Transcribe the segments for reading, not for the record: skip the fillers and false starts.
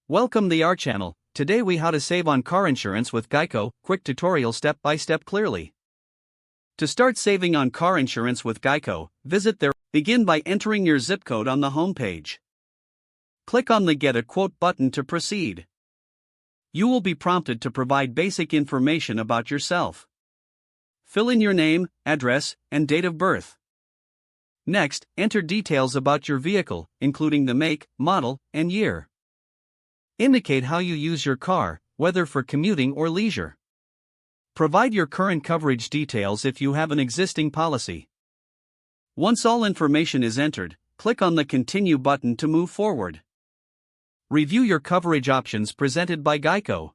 Welcome to our channel. Today we how to save on car insurance with Geico, quick tutorial step by step clearly. To start saving on car insurance with Geico, begin by entering your zip code on the home page. Click on the Get a Quote button to proceed. You will be prompted to provide basic information about yourself. Fill in your name, address, and date of birth. Next, enter details about your vehicle, including the make, model, and year. Indicate how you use your car, whether for commuting or leisure. Provide your current coverage details if you have an existing policy. Once all information is entered, click on the Continue button to move forward. Review your coverage options presented by Geico.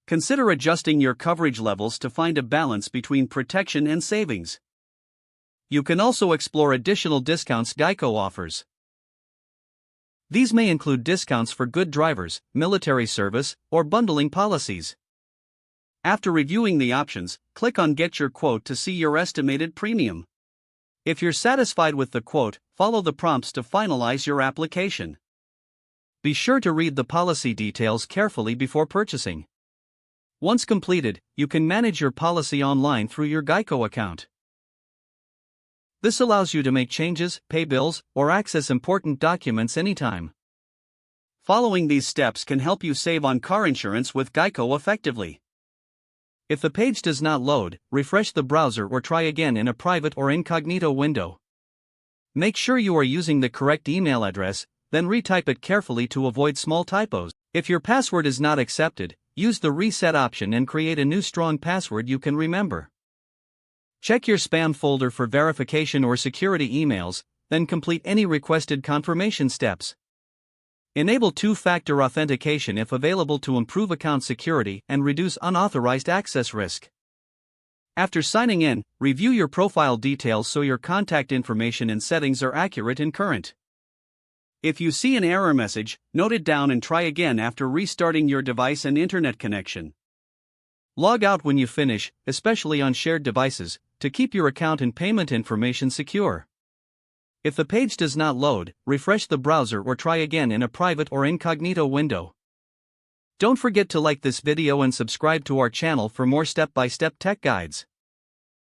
Consider adjusting your coverage levels to find a balance between protection and savings. You can also explore additional discounts Geico offers. These may include discounts for good drivers, military service, or bundling policies. After reviewing the options, click on Get Your Quote to see your estimated premium. If you're satisfied with the quote, follow the prompts to finalize your application. Be sure to read the policy details carefully before purchasing. Once completed, you can manage your policy online through your Geico account. This allows you to make changes, pay bills, or access important documents anytime. Following these steps can help you save on car insurance with Geico effectively. If the page does not load, refresh the browser or try again in a private or incognito window. Make sure you are using the correct email address, then retype it carefully to avoid small typos. If your password is not accepted, use the reset option and create a new strong password you can remember. Check your spam folder for verification or security emails, then complete any requested confirmation steps. Enable two-factor authentication if available to improve account security and reduce unauthorized access risk. After signing in, review your profile details so your contact information and settings are accurate and current. If you see an error message, note it down and try again after restarting your device and internet connection. Log out when you finish, especially on shared devices, to keep your account and payment information secure. If the page does not load, refresh the browser or try again in a private or incognito window. Don't forget to like this video and subscribe to our channel for more step-by-step tech guides.